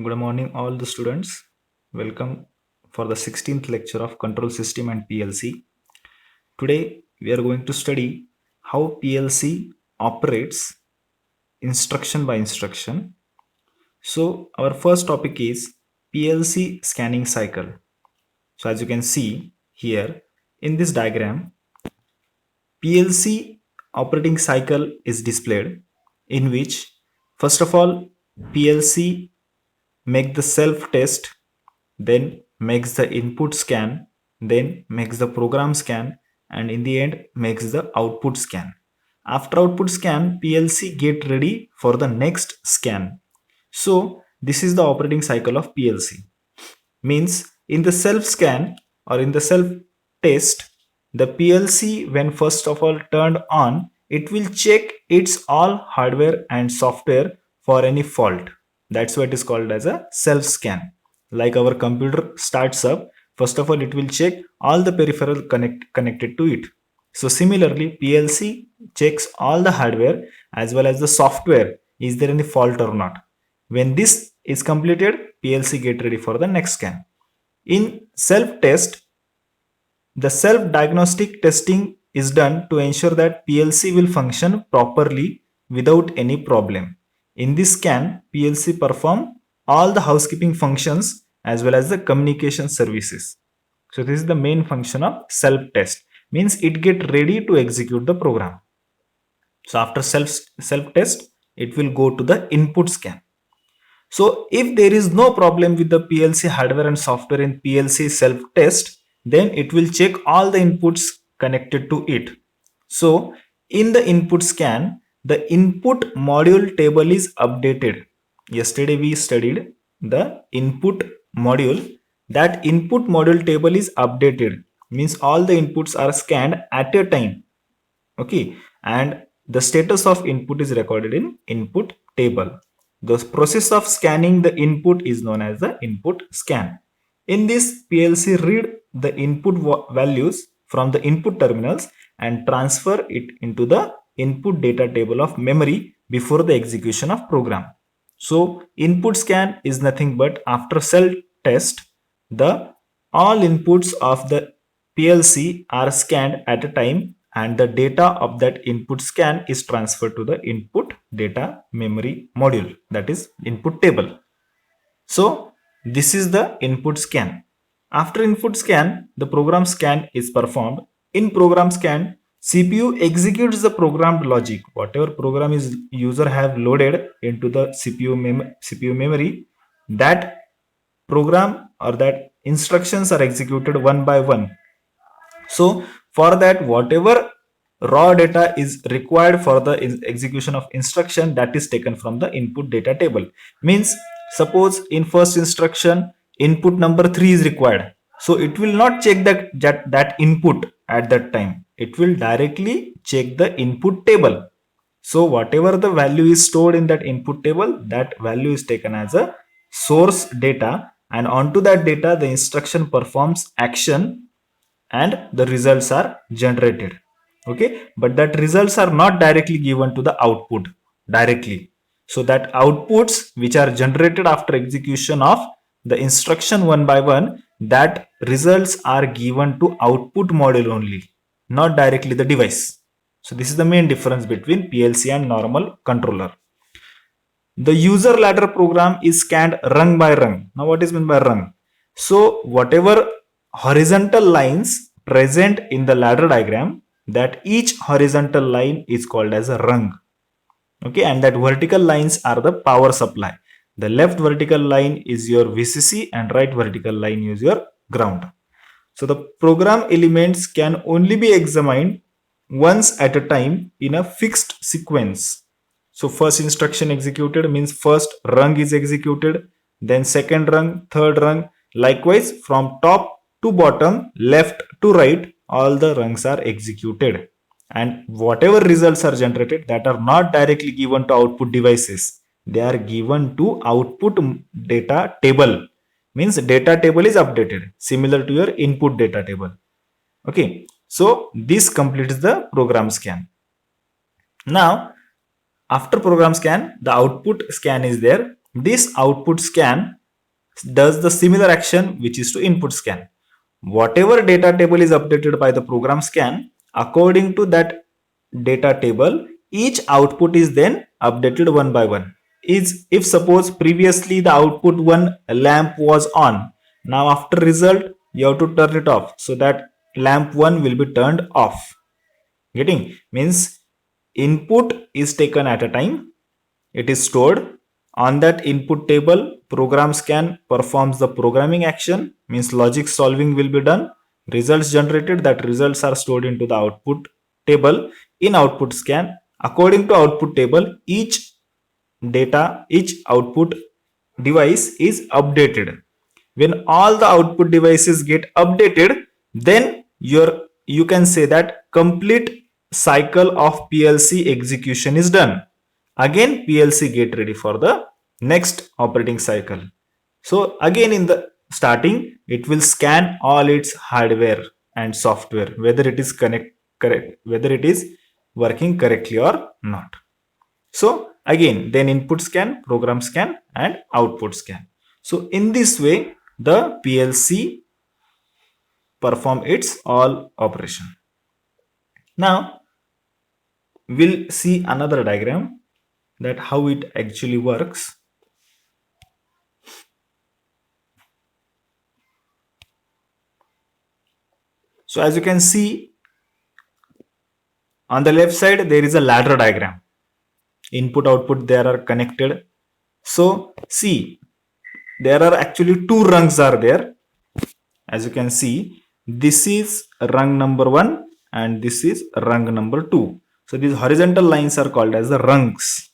Good morning, all the students. Welcome for the 16th lecture of Control System and PLC. Today, we are going to study how PLC operates instruction by instruction. So, our first topic is PLC scanning cycle. So, as you can see here in this diagram, PLC operating cycle is displayed, in which, first of all, PLC make the self test, then makes the input scan, then makes the program scan, and in the end makes the output scan. After output scan, PLC get ready for the next scan. So this is the operating cycle of PLC. Means in the self scan or in the self test, the PLC, when first of all turned on, it will check its all hardware and software for any fault. That's why it is called as a self scan. Like our computer starts up, first of all it will check all the peripheral connected to it. So similarly, PLC checks all the hardware as well as the software, is there any fault or not. When this is completed, PLC get ready for the next scan. In self test, the self diagnostic testing is done to ensure that PLC will function properly without any problem. In this scan, PLC perform all the housekeeping functions as well as the communication services. So this is the main function of self test. Means it get ready to execute the program. So after self test, it will go to the input scan. So if there is no problem with the PLC hardware and software in PLC self test, then it will check all the inputs connected to it. So in the input scan, the input module table is updated. Yesterday we studied the input module. That input module table is updated. Means all the inputs are scanned at a time. Okay. And the status of input is recorded in input table. The process of scanning the input is known as the input scan. In this, PLC read the input values from the input terminals and transfer it into the input data table of memory before the execution of program. So input scan is nothing but after self test, the all inputs of the PLC are scanned at a time and the data of that input scan is transferred to the input data memory module, that is input table. So this is the input scan. After input scan, the program scan is performed. In program scan, CPU executes the programmed logic. Whatever program is user have loaded into the CPU memory, that program or that instructions are executed one by one. So for that, whatever raw data is required for the execution of instruction, that is taken from the input data table. Means suppose in first instruction input number 3 is required, so it will not check that input at that time. It will directly check the input table. So whatever the value is stored in that input table, that value is taken as a source data, and onto that data the instruction performs action and the results are generated. Okay, but that results are not directly given to the output directly. So that outputs which are generated after execution of the instruction one by one, that results are given to output module only, not directly the device. So this is the main difference between PLC and normal controller. The user ladder program is scanned rung by rung. Now what is meant by rung? So whatever horizontal lines present in the ladder diagram, that each horizontal line is called as a rung. Okay, and that vertical lines are the power supply. The left vertical line is your VCC and right vertical line is your ground. So the program elements can only be examined once at a time in a fixed sequence. So first instruction executed means first rung is executed, then second rung, third rung. Likewise, from top to bottom, left to right, all the rungs are executed. And whatever results are generated, that are not directly given to output devices, they are given to output data table. Means data table is updated similar to your input data table. Okay, so this completes the program scan. Now after program scan, the output scan is there. this output scan does the similar action, which is to input scan. Whatever data table is updated by the program scan, according to that data table, each output is then updated one by one. Is if suppose previously the output one lamp was on, now after result you have to turn it off, so that lamp 1 will be turned off. Getting? Means input is taken at a time, it is stored on that input table. Program scan performs the programming action, means logic solving will be done, results generated, that results are stored into the output table. In output scan, according to output table, each output device is updated. When all the output devices get updated, then you can say that complete cycle of PLC execution is done. Again PLC get ready for the next operating cycle. So again in the starting, it will scan all its hardware and software, whether it is correct, whether it is working correctly or not. So again, then input scan, program scan, and output scan. So in this way, the PLC perform its all operation. Now we'll see another diagram, that how it actually works. So as you can see, on the left side there is a ladder diagram. Input output there are connected. So see, there are actually two rungs are there. As you can see, this is rung number 1 and this is rung number 2. So these horizontal lines are called as the rungs.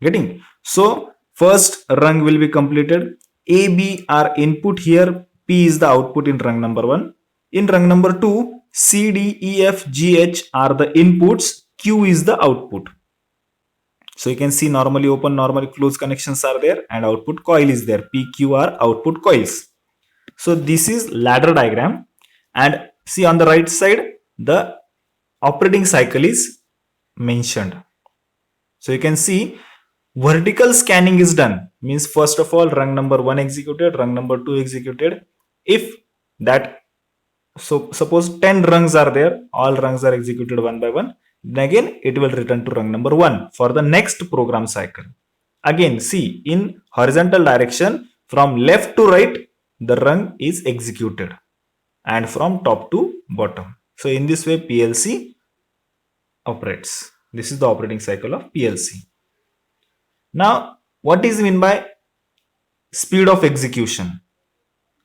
Getting? So first rung will be completed. A, B are input here, P is the output in rung number 1. In rung number 2, C, D, E, F, G, H are the inputs, Q is the output. So you can see normally open, normally closed connections are there, and output coil is there. P, Q are output coils. So this is ladder diagram, and see on the right side the operating cycle is mentioned. So you can see vertical scanning is done, means first of all rung number 1 executed, rung number 2 executed. If that, so suppose 10 rungs are there, all rungs are executed one by one, then again it will return to rung number 1 for the next program cycle. Again see, in horizontal direction from left to right the rung is executed, and from top to bottom. So in this way PLC operates. This is the operating cycle of PLC. Now what is meant by speed of execution?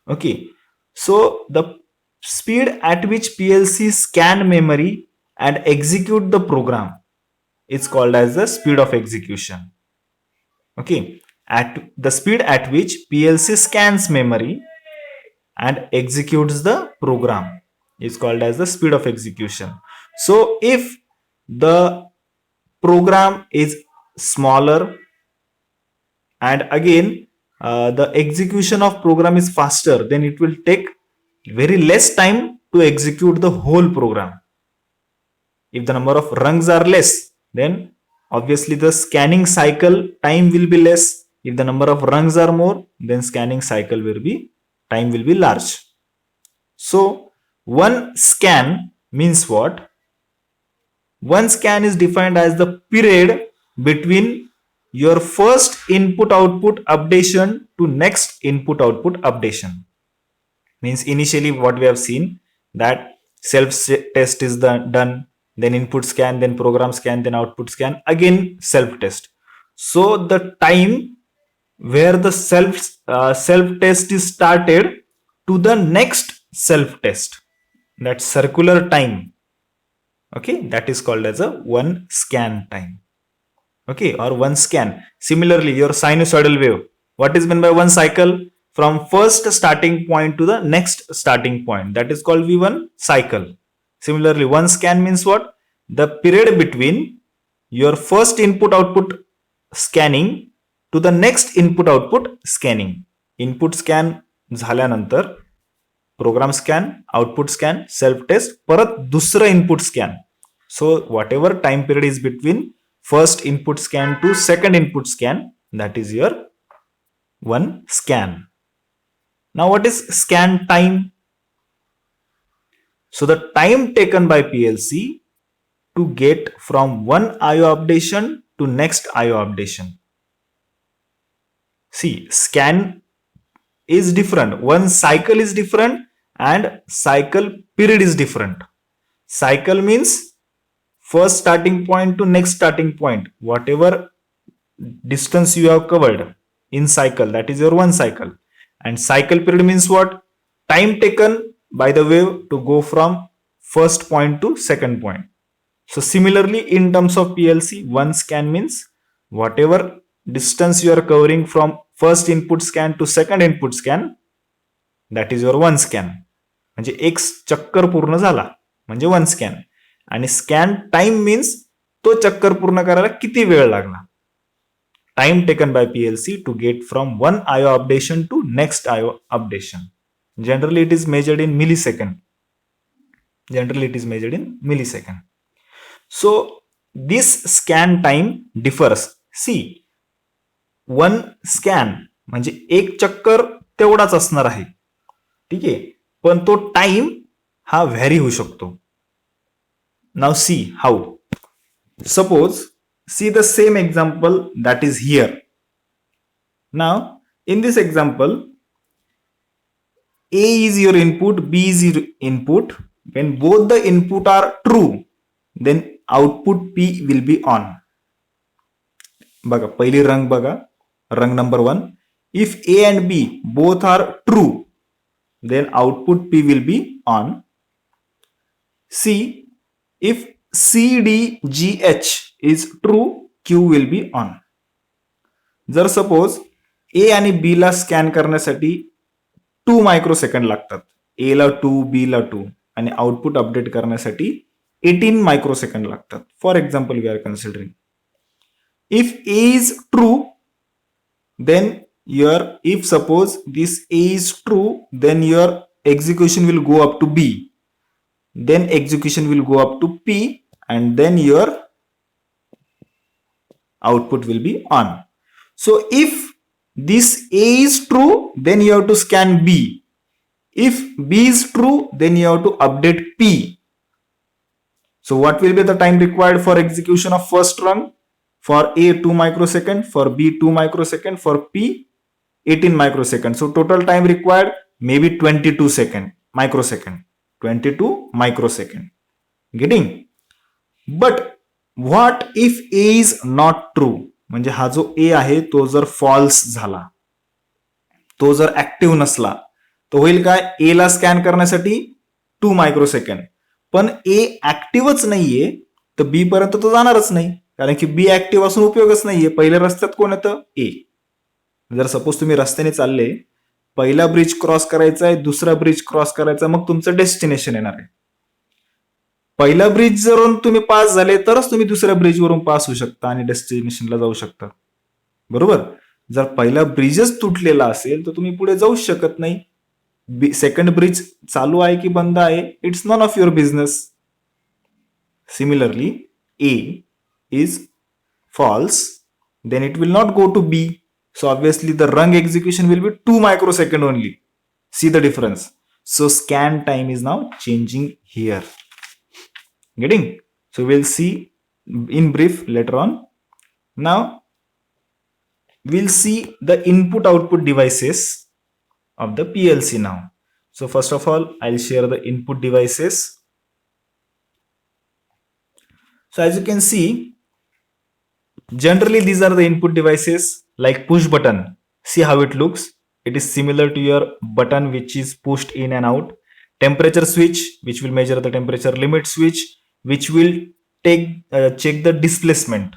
Okay, so the speed at which PLC scan memory and execute the program is called as the speed of execution. Okay, at the speed at which PLC scans memory and executes the program is called as the speed of execution. So if the program is smaller and again the execution of program is faster, then it will take very less time to execute the whole program. If the number of rungs are less, then obviously the scanning cycle time will be less. If the number of rungs are more, then scanning cycle will be, time will be large. So one scan means what? One scan is defined as the period between your first input output updation to next input output updation. Means initially what we have seen, that self test is done, then input scan, then program scan, then output scan, again self test. So the time where the self test is started to the next self test, that circular time, okay, that is called as a one scan time. Okay, or one scan. Similarly, your sinusoidal wave, what is meant by one cycle? From first starting point to the next starting point, that is called V1 cycle. Similarly, one scan means what? The period between your first input output scanning to the next input output scanning. Input scan झाल्यानंतर program scan, output scan, self test, परत दुसरं input scan. So whatever time period is between first input scan to second input scan, that is your one scan. Now what is scan time? So the time taken by PLC to get from one IO updation to next IO updation. See, scan is different. One cycle is different and cycle period is different. Cycle means first starting point to next starting point. Whatever distance you have covered in cycle, that is your one cycle. And cycle period means what? Time taken by the wave to go from first point to second point. So similarly, in terms of PLC, one scan means whatever distance you are covering from first input scan to second input scan, that is your one scan. म्हणजे एक चक्कर पूर्ण झाला म्हणजे one scan. आणि scan time means तो चक्कर पूर्ण करायला किती वेळ लागला. Time taken by PLC to get from one IO updation to next IO updation. Generally it is measured in millisecond. So this scan time differs. See, one scan म्हणजे एक चक्कर तेवढाच असणार आहे, ठीक आहे, पण तो टाइम हा व्हॅरी होऊ शकतो. Now see how. Suppose see the same example that is here. Now in this example A is your input, B is your input. When both the input are true, then output P will be on. बघा पहिली रंग बघा, रंग number 1. If A and B both are true, then output P will be on. C, if C, D, G, H is true, Q will be on. जर suppose A आणि B ला scan करण्यासाठी 2 microsecond लागतात. ए ला 2, B ला 2 आणि output update करण्यासाठी 18 microsecond लागतात. For example we are considering if A is true, then your if suppose this A is true, then your execution will go up to B, then execution will go up to P, and then your output will be on. So if this A is true, then you have to scan B. If B is true, then you have to update P. So what will be the time required for execution of first rung? For A 2 microsecond, for B 2 microsecond, for P 18 microsecond. So total time required maybe 22 microsecond. 22 microsecond. Getting? But what if A is not true? म्हणजे हा जो ए आहे तो जर false झाला, तो जर active नसला, तो होईल काय? ए ला स्कॅन करण्यासाठी 2 मायक्रोसेकंड, पण ए ऍक्टिव्हच नाहीये तर बी पर्यंत तो जाणारच नाही, कारण की बी ऍक्टिव्ह असून उपयोगच नाहीये. पहिल्या रस्त्यात कोण येतं? ए. जर सपोज तुम्ही रस्त्याने चालले, पहिला ब्रिज क्रॉस करायचा आहे, दुसरा ब्रिज क्रॉस करायचा, मग तुमचं डेस्टिनेशन येणार आहे. पहिल्या ब्रिज वरून तुम्ही पास झाले तरच तुम्ही दुसऱ्या ब्रिजवरून पास होऊ शकता आणि डेस्टिनेशनला जाऊ शकता, बरोबर. जर पहिला ब्रिजच तुटलेला असेल तर तुम्ही पुढे जाऊ शकत नाही. सेकंड ब्रिज चालू आहे की बंद आहे, it's none of your business. Similarly A is false, then it will not go to B. So obviously the rung execution will be 2 microsecond only. See the difference. So scan time is now changing here. Getting? So we'll see in brief later on. Now we'll see the input output devices of the PLC now. So first of all, I'll share the input devices. So as you can see, generally these are the input devices like push button. See how it looks. It is similar to your button which is pushed in and out. Temperature switch which will measure the temperature. Limit switch which will check the displacement,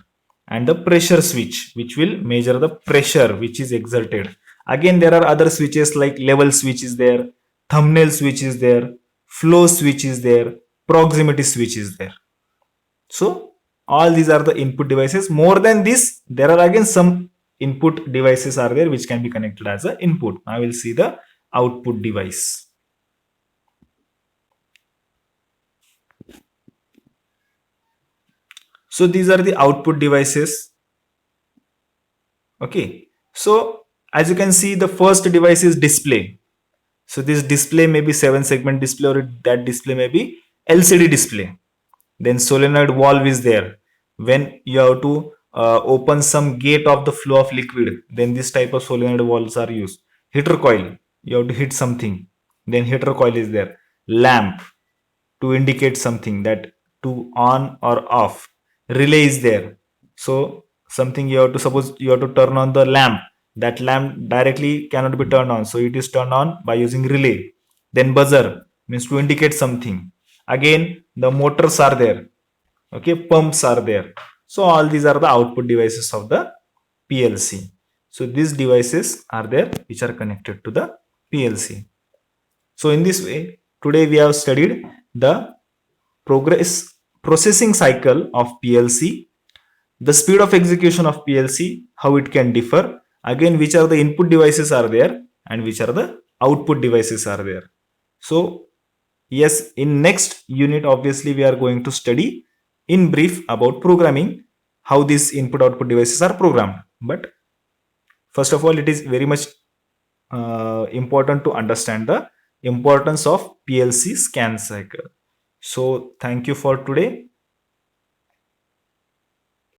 and the pressure switch which will measure the pressure which is exerted. Again there are other switches like level switch is there, thumbnail switch is there, flow switch is there, proximity switch is there. So all these are the input devices. More than this, there are again some input devices are there which can be connected as an input. Now we'll see the output device. So these are the output devices. Okay. So As you can see, the first device is display. So this display may be 7-segment display, or that display may be LCD display. Then solenoid valve is there. When you have to open some gate of the flow of liquid, then this type of solenoid valves are used. Heater coil, you have to hit something, then heater coil is there. Lamp, to indicate something, that to on or off. Relay is there. So something you have to, suppose you have to turn on the lamp, that lamp directly cannot be turned on, so it is turned on by using relay. Then buzzer means to indicate something. Again, the motors are there. Okay, pumps are there. So all these are the output devices of the PLC. So these devices are there which are connected to the PLC. So in this way, today we have studied the progress processing cycle of PLC, the speed of execution of PLC, how it can differ, again which are the input devices are there and which are the output devices are there. So yes, in next unit obviously we are going to study in brief about programming, how these input output devices are programmed. But first of all, it is very much important to understand the importance of PLC scan cycle. So thank you for today.